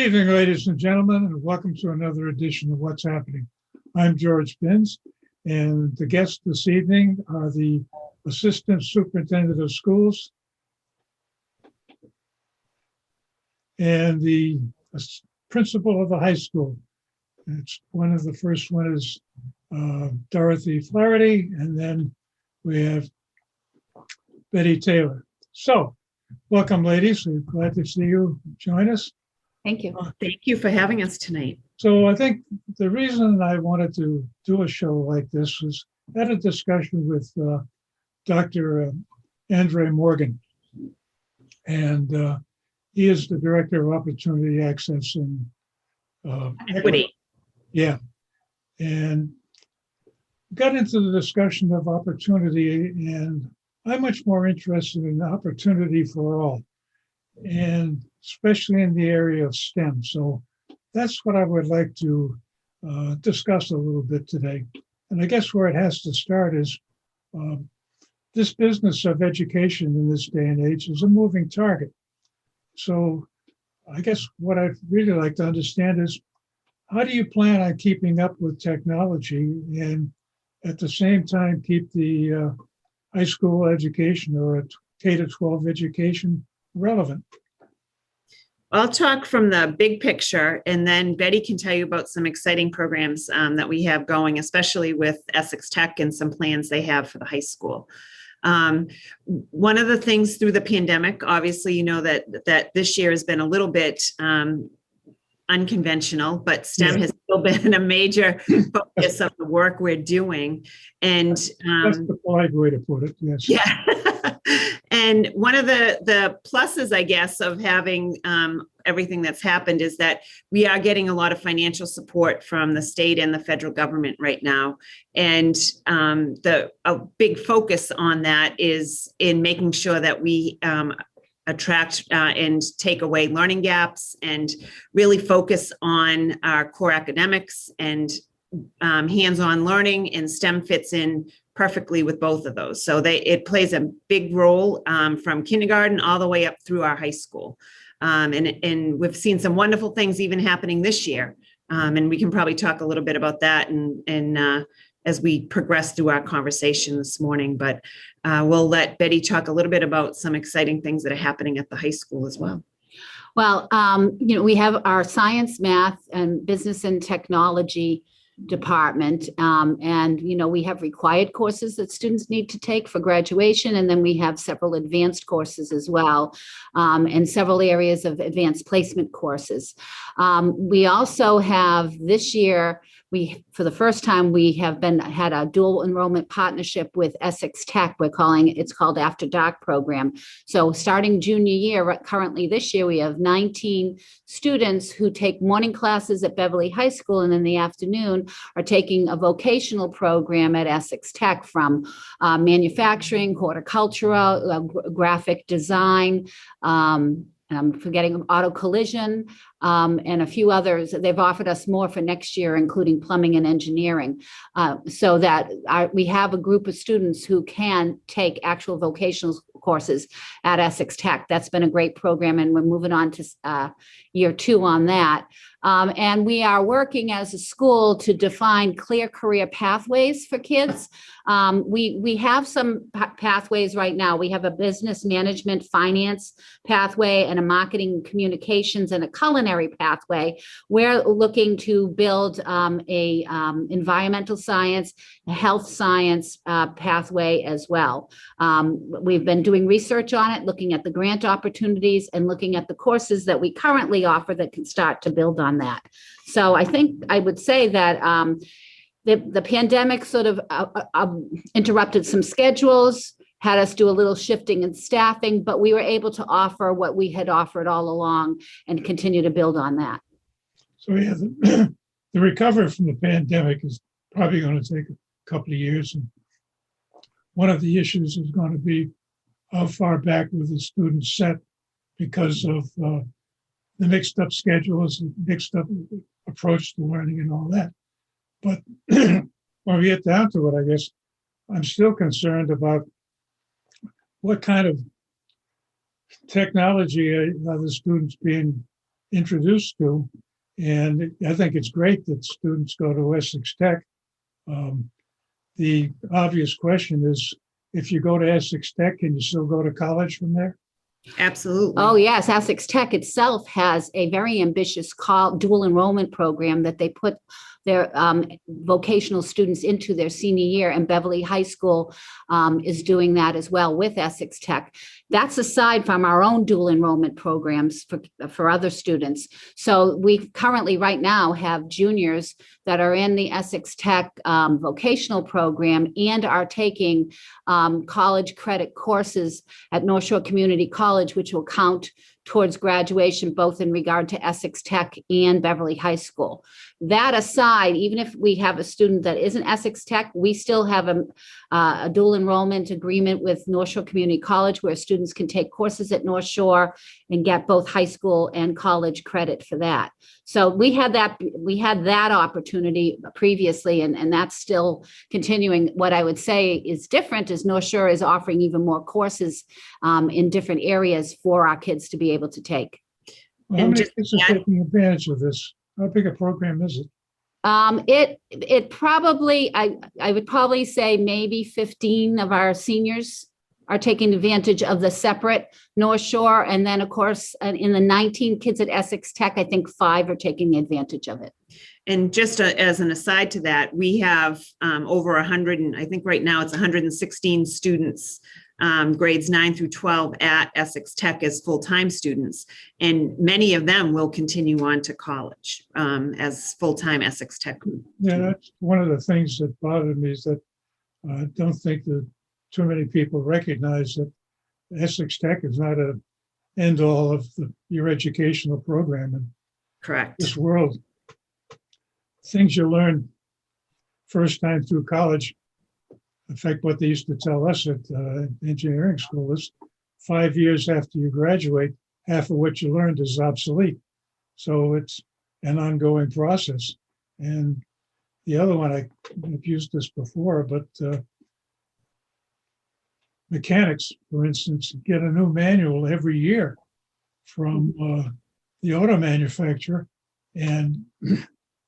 evening, ladies and gentlemen, and welcome to another edition of What's Happening. I'm George Binns, and the guests this evening are the Assistant Superintendent of Schools and the Principal of the high school. It's one of the first one is Dorothy Flaherty, and then we have Betty Taylor. So, welcome, ladies. We're glad to see you join us. Thank you. Thank you for having us tonight. So I think the reason I wanted to do a show like this was I had a discussion with Dr. Andre Morgan, and he is the Director of Opportunity Access and Equity. Yeah, and got into the discussion of opportunity, and I'm much more interested in opportunity for all, and especially in the area of STEM. So that's what I would like to discuss a little bit today. And I guess where it has to start is this business of education in this day and age is a moving target. So I guess what I'd really like to understand is, how do you plan on keeping up with technology and at the same time keep the high school education or a K-12 education relevant? I'll talk from the big picture, and then Betty can tell you about some exciting programs that we have going, especially with Essex Tech and some plans they have for the high school. One of the things through the pandemic, obviously, you know that this year has been a little bit unconventional, but STEM has still been a major focus of the work we're doing. And that's the polite way to put it, yes. Yeah. And one of the pluses, I guess, of having everything that's happened is that we are getting a lot of financial support from the state and the federal government right now. And a big focus on that is in making sure that we attract and take away learning gaps and really focus on our core academics and hands-on learning, and STEM fits in perfectly with both of those. So it plays a big role from kindergarten all the way up through our high school. And we've seen some wonderful things even happening this year. And we can probably talk a little bit about that and as we progress through our conversation this morning, but we'll let Betty talk a little bit about some exciting things that are happening at the high school as well. Well, we have our science, math, and business and technology department. And we have required courses that students need to take for graduation. And then we have several advanced courses as well, and several areas of advanced placement courses. We also have this year, for the first time, we have had a dual enrollment partnership with Essex Tech. It's called After Dark program. So starting junior year, currently this year, we have 19 students who take morning classes at Beverly High School, and in the afternoon are taking a vocational program at Essex Tech from manufacturing, horticultural, graphic design, and I'm forgetting auto collision, and a few others. They've offered us more for next year, including plumbing and engineering, so that we have a group of students who can take actual vocational courses at Essex Tech. That's been a great program, and we're moving on to year 2 on that. And we are working as a school to define clear career pathways for kids. We have some pathways right now. We have a business management finance pathway and a marketing communications and a culinary pathway. We're looking to build a environmental science, a health science pathway as well. We've been doing research on it, looking at the grant opportunities and looking at the courses that we currently offer that can start to build on that. So I think I would say that the pandemic sort of interrupted some schedules, had us do a little shifting in staffing, but we were able to offer what we had offered all along and continue to build on that. So yeah, the recovery from the pandemic is probably going to take a couple of years. And one of the issues is going to be how far back will the students set because of the mixed up schedules, mixed up approach to learning and all that. But when we get down to it, I guess I'm still concerned about what kind of technology are the students being introduced to. And I think it's great that students go to Essex Tech. The obvious question is, if you go to Essex Tech, can you still go to college from there? Absolutely. Oh, yes. Essex Tech itself has a very ambitious dual enrollment program that they put their vocational students into their senior year, and Beverly High School is doing that as well with Essex Tech. That's aside from our own dual enrollment programs for other students. So we currently right now have juniors that are in the Essex Tech vocational program and are taking college credit courses at North Shore Community College, which will count towards graduation, both in regard to Essex Tech and Beverly High School. That aside, even if we have a student that isn't Essex Tech, we still have a dual enrollment agreement with North Shore Community College where students can take courses at North Shore and get both high school and college credit for that. So we had that opportunity previously, and that's still continuing. What I would say is different is North Shore is offering even more courses in different areas for our kids to be able to take. Well, how many kids are taking advantage of this? How big a program is it? It probably, I would probably say maybe 15 of our seniors are taking advantage of the separate North Shore. And then, of course, in the 19 kids at Essex Tech, I think 5 are taking advantage of it. And just as an aside to that, we have over 100, and I think right now it's 116 students, grades 9 through 12 at Essex Tech as full-time students. And many of them will continue on to college as full-time Essex Tech. Yeah, that's one of the things that bothered me, is that I don't think that too many people recognize that Essex Tech is not an end all of your educational program in Correct. this world. Things you learn first time through college, in fact, what they used to tell us at engineering school is 5 years after you graduate, half of what you learned is obsolete. So it's an ongoing process. And the other one, I've used this before, but mechanics, for instance, get a new manual every year from the auto manufacturer, and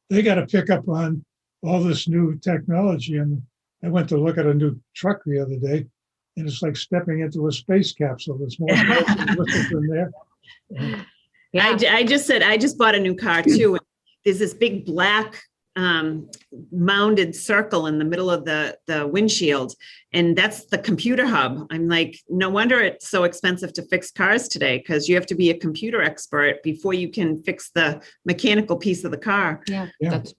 they got to pick up on all this new technology. And I went to look at a new truck the other day, and it's like stepping into a space capsule. There's more in there. Yeah. I just bought a new car too. There's this big black mounded circle in the middle of the windshield, and that's the computer hub. I'm like, no wonder it's so expensive to fix cars today, because you have to be a computer expert before you can fix the mechanical piece of the car. Yeah. That's,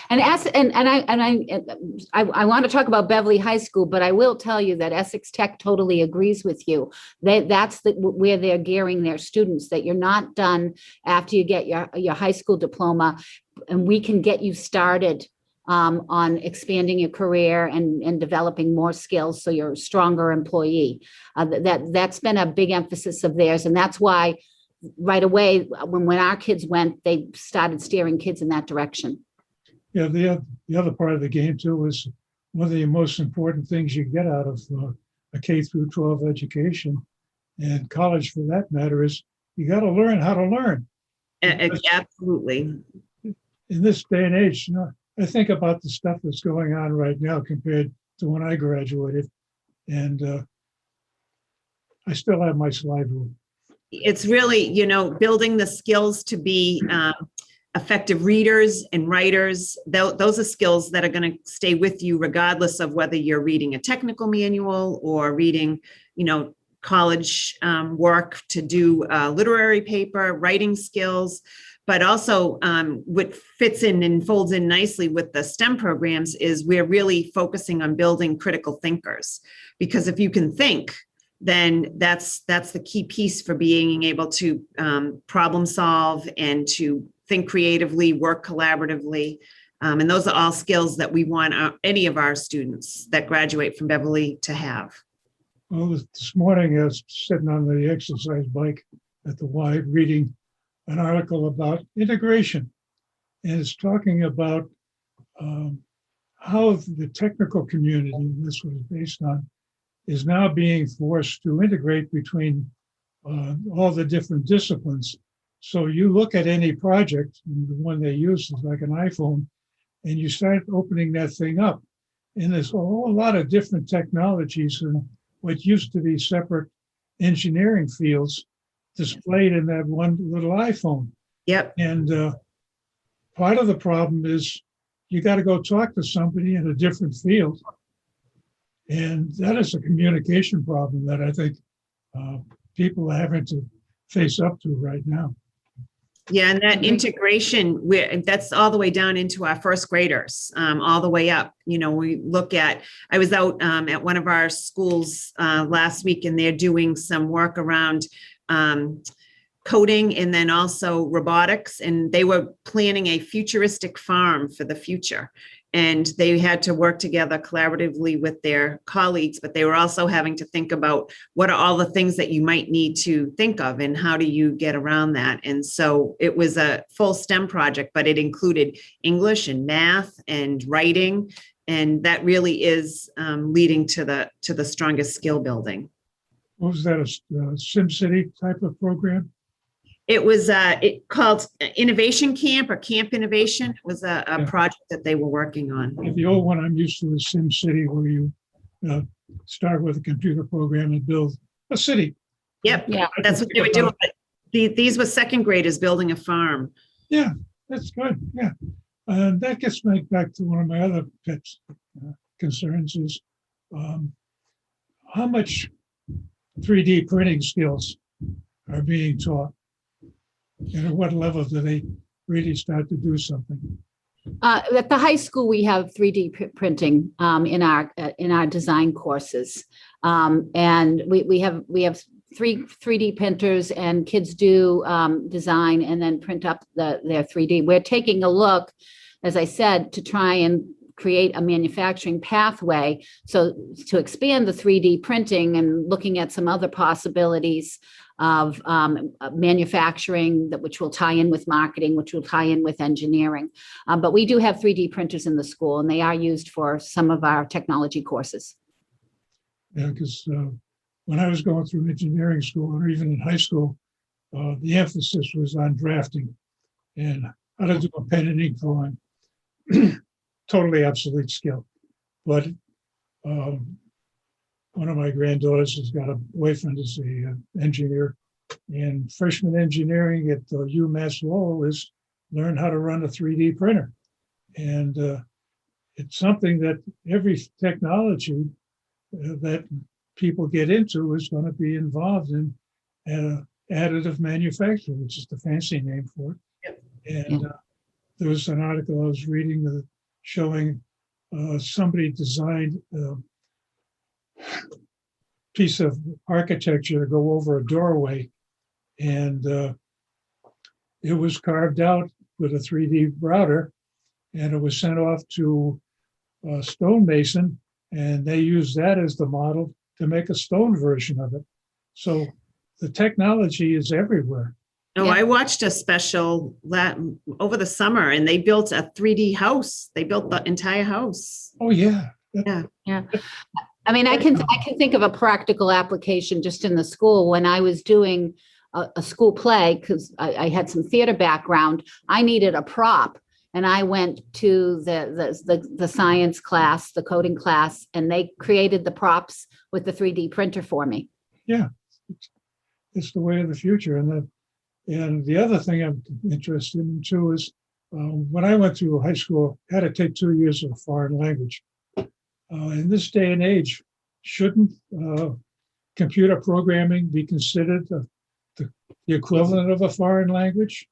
and I want to talk about Beverly High School, but I will tell you that Essex Tech totally agrees with you. That's where they're gearing their students, that you're not done after you get your high school diploma, and we can get you started on expanding your career and developing more skills so you're a stronger employee. That's been a big emphasis of theirs, and that's why right away when our kids went, they started steering kids in that direction. Yeah, the other part of the game too is one of the most important things you get out of a K through 12 education, and college for that matter, is you got to learn how to learn. Absolutely. In this day and age, I think about the stuff that's going on right now compared to when I graduated, and I still have my slide rule. It's really, building the skills to be effective readers and writers. Those are skills that are going to stay with you regardless of whether you're reading a technical manual or reading, college work to do literary paper, writing skills. But also what fits in and folds in nicely with the STEM programs is we're really focusing on building critical thinkers, because if you can think, then that's the key piece for being able to problem solve and to think creatively, work collaboratively. And those are all skills that we want any of our students that graduate from Beverly to have. Well, this morning I was sitting on the exercise bike at the Y reading an article about integration. And it's talking about how the technical community, this was based on, is now being forced to integrate between all the different disciplines. So you look at any project, and the one they use is like an iPhone, and you start opening that thing up. And there's a whole lot of different technologies and what used to be separate engineering fields displayed in that one little iPhone. Yep. And part of the problem is you got to go talk to somebody in a different field. And that is a communication problem that I think people are having to face up to right now. Yeah, and that integration, that's all the way down into our first graders, all the way up. You know, we look at, I was out at one of our schools last week, and they're doing some work around coding and then also robotics. And they were planning a futuristic farm for the future. And they had to work together collaboratively with their colleagues, but they were also having to think about what are all the things that you might need to think of and how do you get around that. And so it was a full STEM project, but it included English and math and writing. And that really is leading to the strongest skill building. What was that, a SimCity type of program? It was called Innovation Camp or Camp Innovation. It was a project that they were working on. The old one I'm used to is SimCity, where you start with a computer program and build a city. Yep, Yeah. that's what they were doing. But these were second graders building a farm. Yeah, that's good. Yeah. And that gets me back to one of my other pets concerns is how much 3D printing skills are being taught. And at what level do they really start to do something? At the high school, we have 3D printing in our design courses, and we have 3D printers, and kids do design and then print up their 3D. We're taking a look, as I said, to try and create a manufacturing pathway, so to expand the 3D printing and looking at some other possibilities of manufacturing, which will tie in with marketing, which will tie in with engineering. But we do have 3D printers in the school, and they are used for some of our technology courses. Yeah, because when I was going through engineering school, or even in high school, the emphasis was on drafting and how to do a pen and ink drawing. Totally obsolete skill. But one of my granddaughters has got a boyfriend who's an engineer, and freshman engineering at UMass Lowell is learn how to run a 3D printer. And it's something that every technology that people get into is going to be involved in additive manufacturing, which is the fancy name for it. And there was an article I was reading showing somebody designed piece of architecture to go over a doorway, and it was carved out with a 3D router, and it was sent off to a stonemason, and they used that as the model to make a stone version of it. So the technology is everywhere. Oh, Yeah. I watched a special over the summer, and they built a 3D house. They built the entire house. Oh, yeah. Yeah. I mean, I can think of a practical application just in the school. When I was doing a school play, because I had some theater background, I needed a prop. And I went to the science class, the coding class, and they created the props with the 3D printer for me. Yeah. It's the way of the future. And the other thing I'm interested in too is when I went through high school, I had to take 2 years of foreign language. In this day and age, shouldn't computer programming be considered the equivalent of a foreign language?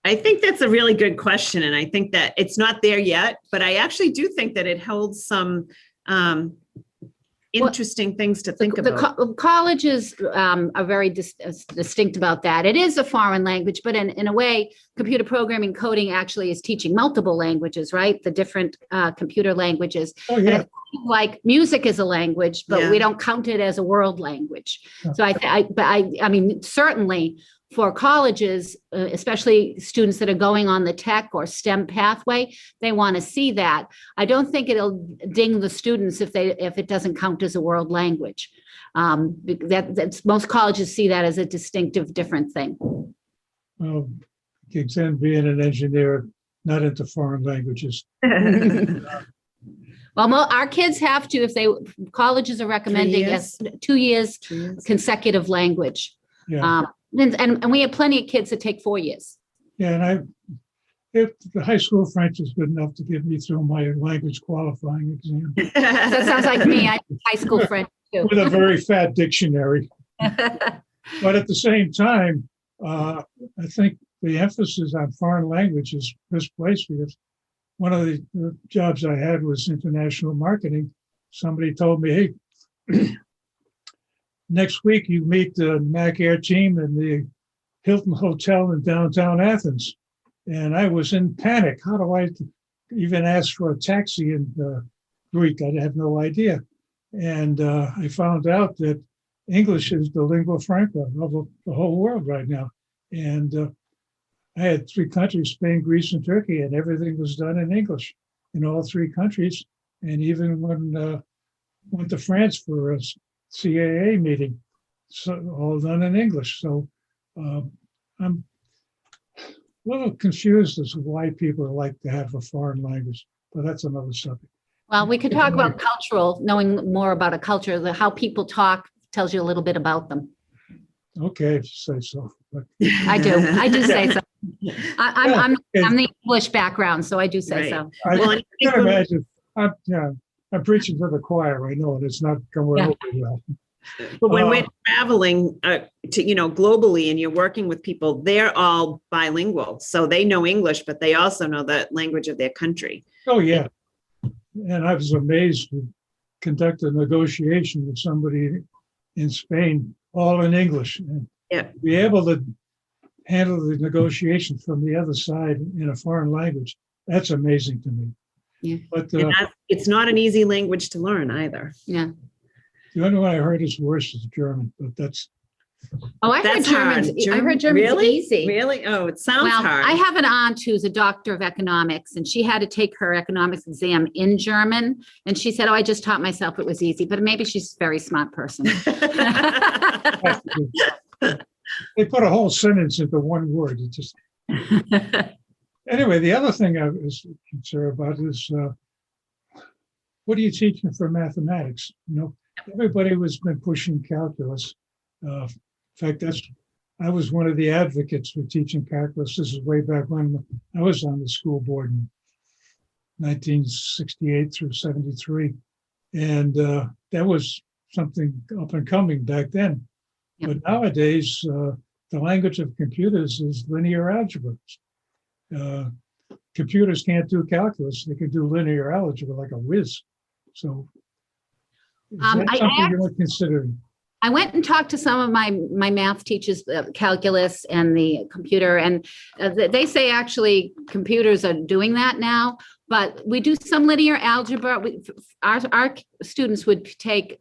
I think that's a really good question. And I think that it's not there yet, but I actually do think that it holds some interesting things to think about. Colleges are very distinct about that. It is a foreign language, but in a way, computer programming coding actually is teaching multiple languages, right? The different computer languages. Oh, yeah. And like music is a language, but Yeah. we don't count it as a world language. Yeah. So I mean, certainly for colleges, especially students that are going on the tech or STEM pathway, they want to see that. I don't think it'll ding the students if it doesn't count as a world language. Most colleges see that as a distinctive, different thing. Gigs in being an engineer, not into foreign languages. Well, our kids have to, if colleges are recommending years? 2 years 2 years. consecutive language. Yeah, And we have plenty of kids that take 4 years. yeah, and if the high school French is good enough to get me through my language qualifying exam That sounds like me. I high school French too. with a very fat dictionary. But at the same time, I think the emphasis on foreign language is misplaced because one of the jobs I had was international marketing. Somebody told me, hey, next week you meet the MAC Air team in the Hilton Hotel in downtown Athens. And I was in panic. How do I even ask for a taxi in Greek? I had no idea. And I found out that English is the lingua franca of the whole world right now. And I had 3 countries, Spain, Greece, and Turkey, and everything was done in English in all 3 countries. And even when went to France for a CAA meeting, so all done in English. So I'm a little confused as to why people like to have a foreign language, but that's another subject. Well, we could talk about cultural, knowing more about a culture, how people talk tells you a little bit about them. Okay, if you say so. But I do say so. I'm the English background, so I do say Right. so. Well, I and I can think when- imagine. I'm preaching to the choir. I know, and it's not going Yeah. over well. But when we're traveling globally and you're working with people, they're all bilingual. So they know English, but they also know the language of their country. Oh, yeah. And I was amazed to conduct a negotiation with somebody in Spain, all in English. And Yeah. be able to handle the negotiation from the other side in a foreign language, that's amazing to me. Yeah. But And it's not an easy language to learn either. Yeah. the only one I heard is worse is German, but that's, Oh, I heard That's hard. German's, I heard German's Really? easy. Really? Oh, it sounds Well, hard. I have an aunt who's a doctor of economics, and she had to take her economics exam in German. And she said, oh, I just taught myself it was easy, but maybe she's a very smart person. they put a whole sentence into one word. It just, anyway, the other thing I was concerned about is what are you teaching for mathematics? You know, everybody was been pushing calculus. In fact, I was one of the advocates for teaching calculus. This is way back when I was on the school board in 1968 through 73. And that was something up and coming back then. Yep. But nowadays, the language of computers is linear algebra. Computers can't do calculus. They can do linear algebra like a whiz. So is that something you're considering? I went and talked to some of my math teachers, calculus and the computer, and they say actually computers are doing that now, but we do some linear algebra. Our students would take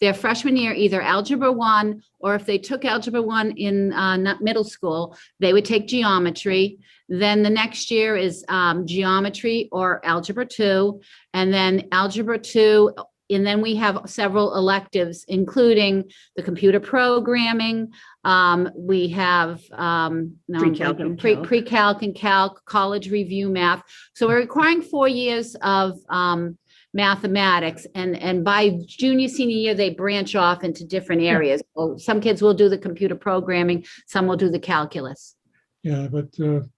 their freshman year either Algebra 1, or if they took Algebra 1 in middle school, they would take geometry. Then the next year is geometry or Algebra 2, and then Algebra 2. And then we have several electives, including the computer programming. We have pre-calc and calc, college review math. So we're requiring 4 years of mathematics. And by junior, senior year, they branch off into different areas. So some kids will do the computer programming, some will do the calculus. Yeah, but the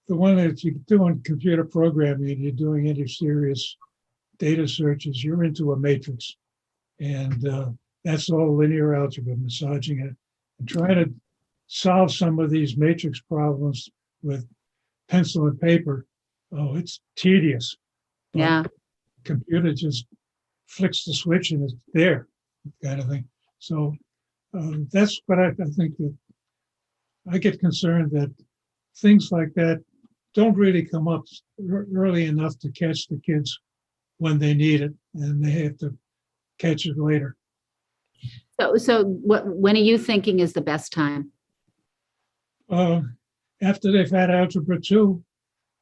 one that you're doing computer programming and you're doing any serious data searches, you're into a matrix. And that's all linear algebra, massaging it and trying to solve some of these matrix problems with pencil and paper. Oh, it's tedious. But Yeah. computer just flicks the switch and it's there, kind of thing. So that's what I think that I get concerned that things like that don't really come up early enough to catch the kids when they need it, and they have to catch it later. So when are you thinking is the best time? After they've had Algebra 2,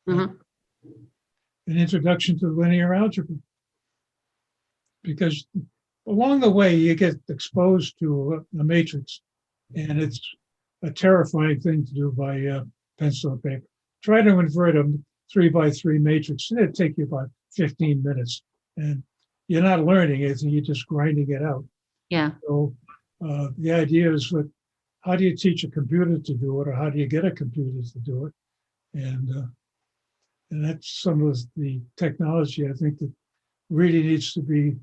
Mhm. an introduction to linear algebra. Because along the way, you get exposed to a matrix, and it's a terrifying thing to do by pencil and paper. Try to invert a 3x3 matrix, and it'd take you about 15 minutes. And you're not learning anything, you're just grinding it out. Yeah. So the idea is that how do you teach a computer to do it, or how do you get a computer to do it? And that's some of the technology I think that really needs to be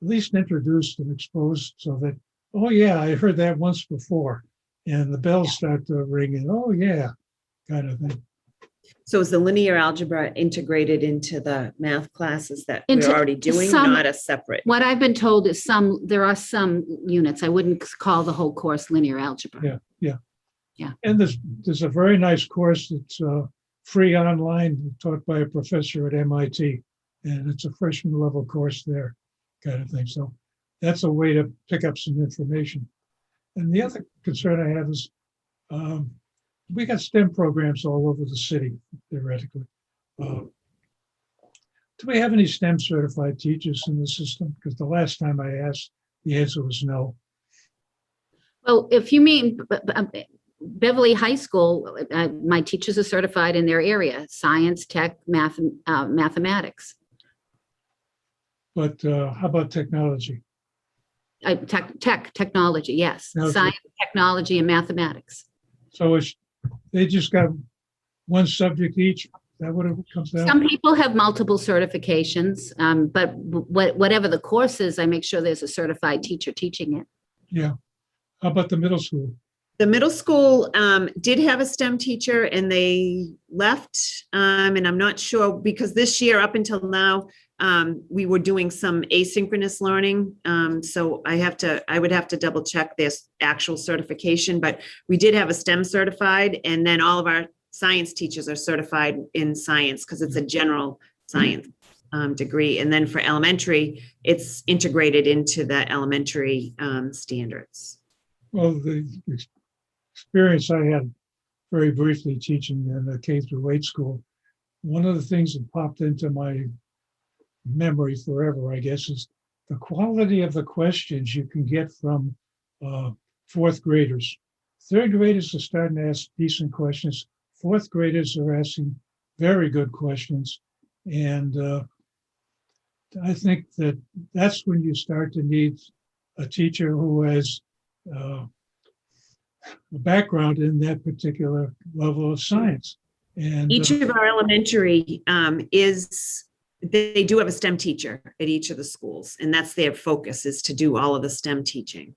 at least introduced and exposed so that, oh yeah, I heard that once before. And the bells start to ring and, oh yeah, kind of thing. So is the linear algebra integrated into the math classes that Into we're already doing, some- not a separate? What I've been told is there are some units, I wouldn't call the whole course linear algebra. Yeah. Yeah. And there's a very nice course that's free online, taught by a professor at MIT. And it's a freshman level course there, kind of thing. So that's a way to pick up some information. And the other concern I have is we got STEM programs all over the city, theoretically. Do we have any STEM certified teachers in the system? Because the last time I asked, the answer was no. Well, if you mean Beverly High School, my teachers are certified in their area, science, tech, mathematics. But how about technology? Technology, yes. Okay. Science, technology, and mathematics. So they just got one subject each? Is that what it comes down to? Some people have multiple certifications, but whatever the course is, I make sure there's a certified teacher teaching it. Yeah. How about the middle school? The middle school did have a STEM teacher and they left. And I'm not sure because this year up until now, we were doing some asynchronous learning. So I would have to double check this actual certification, but we did have a STEM certified, and then all of our science teachers are certified in science because it's a general science degree. And then for elementary, it's integrated into the elementary standards. Well, the experience I had very briefly teaching in a K-8 school, one of the things that popped into my memory forever, I guess, is the quality of the questions you can get from fourth graders. Third graders are starting to ask decent questions. Fourth graders are asking very good questions. And I think that's when you start to need a teacher who has a background in that particular level of science. And Each of our elementary they do have a STEM teacher at each of the schools, and that's their focus, is to do all of the STEM teaching.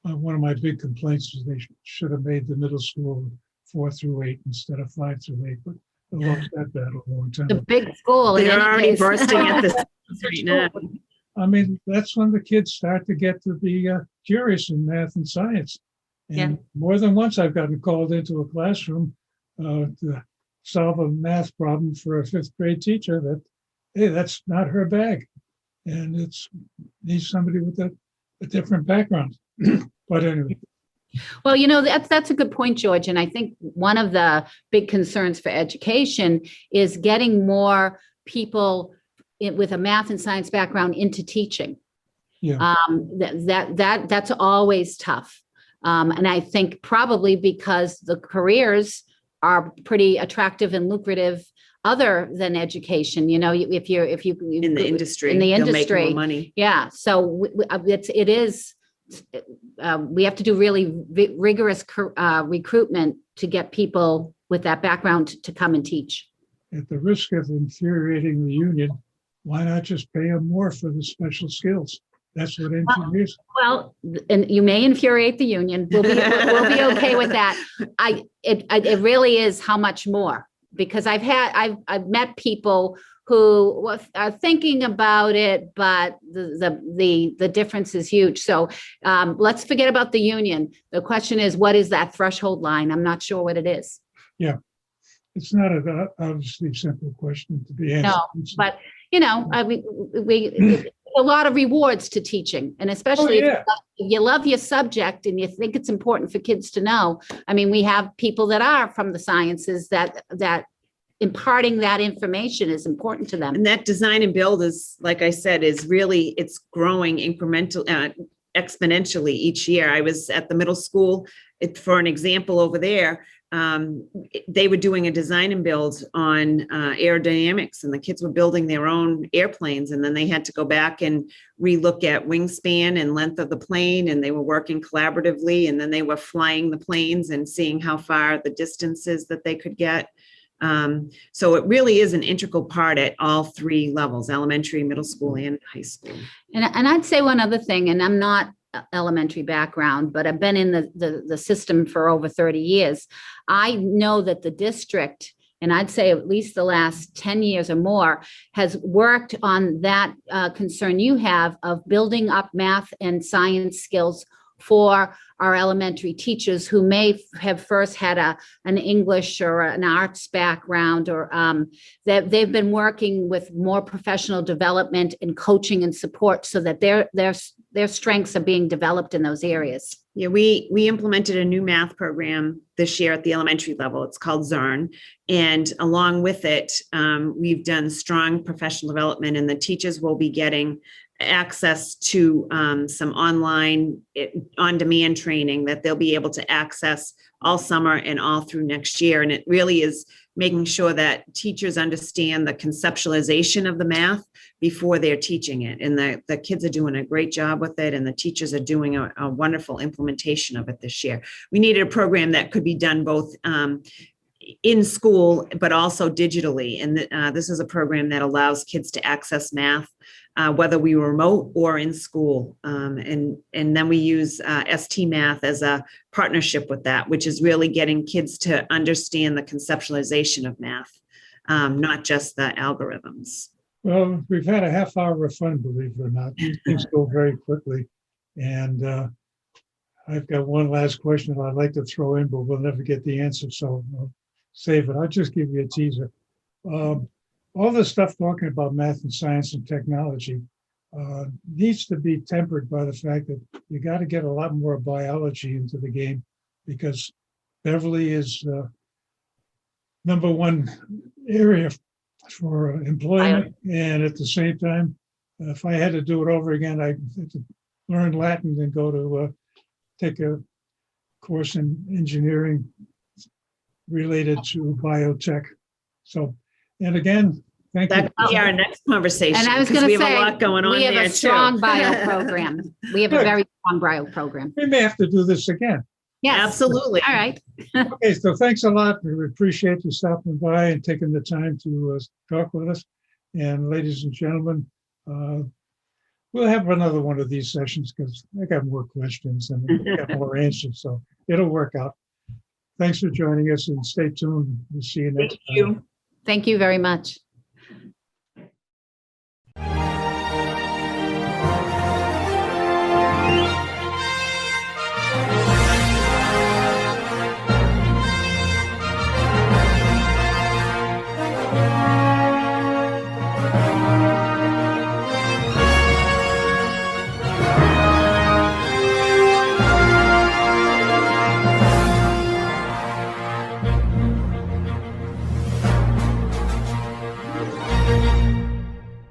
one of my big complaints is they should have made the middle school 4 through 8 instead of 5 through 8, but I lost that battle a long time The ago. big school. in They're any already case. bursting at the seams right now. I mean, that's when the kids start to get to be curious in math and science. And more than once, I've gotten called into a classroom to solve a math problem for a 5th grade teacher that, hey, that's not her bag. And needs somebody with a different background. But anyway. Well, that's a good point, George. And I think one of the big concerns for education is getting more people with a math and science background into teaching. Yeah. That's always tough. And I think probably because the careers are pretty attractive and lucrative other than education, if you In the industry. in the they'll make more industry. money. Yeah. So we have to do really rigorous recruitment to get people with that background to come and teach. At the risk of infuriating the union, why not just pay them more for the special skills? That's what engineers. Well, and you may infuriate the union. We'll be okay with that. It really is how much more, because I've met people who are thinking about it, but the difference is huge. So let's forget about the union. The question is, what is that threshold line? I'm not sure what it is. Yeah, it's not an obviously simple question to be answered. No, but we a lot of rewards to teaching, and especially if you love your subject and you think it's important for kids to know. I mean, we have people that are from the sciences that imparting that information is important to them. And that design and build is, like I said, it's growing exponentially each year. I was at the middle school for an example over there, they were doing a design and build on aerodynamics, and the kids were building their own airplanes, and then they had to go back and relook at wingspan and length of the plane, and they were working collaboratively, and then they were flying the planes and seeing how far the distances that they could get. So it really is an integral part at all three levels: elementary, middle school, and high school. And I'd say one other thing, and I'm not elementary background, but I've been in the system for over 30 years. I know that the district, and I'd say at least the last 10 years or more, has worked on that concern you have of building up math and science skills for our elementary teachers who may have first had an English or an arts background, or that they've been working with more professional development and coaching and support so that their strengths are being developed in those areas. Yeah, we implemented a new math program this year at the elementary level. It's called ZERN. And along with it, we've done strong professional development, and the teachers will be getting access to some online on-demand training that they'll be able to access all summer and all through next year. And it really is making sure that teachers understand the conceptualization of the math before they're teaching it. And the kids are doing a great job with it, and the teachers are doing a wonderful implementation of it this year. We needed a program that could be done both in school, but also digitally. And this is a program that allows kids to access math, whether we were remote or in school. And then we use ST Math as a partnership with that, which is really getting kids to understand the conceptualization of math, not just the algorithms. Well, we've had a half hour of fun, believe it or not. These things go very quickly. And I've got one last question that I'd like to throw in, but we'll never get the answer. So I'll save it. I'll just give you a teaser. All this stuff talking about math and science and technology needs to be tempered by the fact that you got to get a lot more biology into the game, because Beverly is #1 area for employment. And at the same time, if I had to do it over again, I'd have to learn Latin and go to take a course in engineering related to biotech. So, and again, thank you. That could be our next conversation. And I was going because to we say, have a lot going on we have there a too. strong bio program. We have a Good. very strong bio program. We may have to do this again. Yes. Absolutely. All right. Okay, so thanks a lot. We appreciate you stopping by and taking the time to talk with us. And ladies and gentlemen, we'll have another one of these sessions because I got more questions and I got more answers, so it'll work out. Thanks for joining us, and stay tuned. We'll see you next time. Thank you. Thank you very much.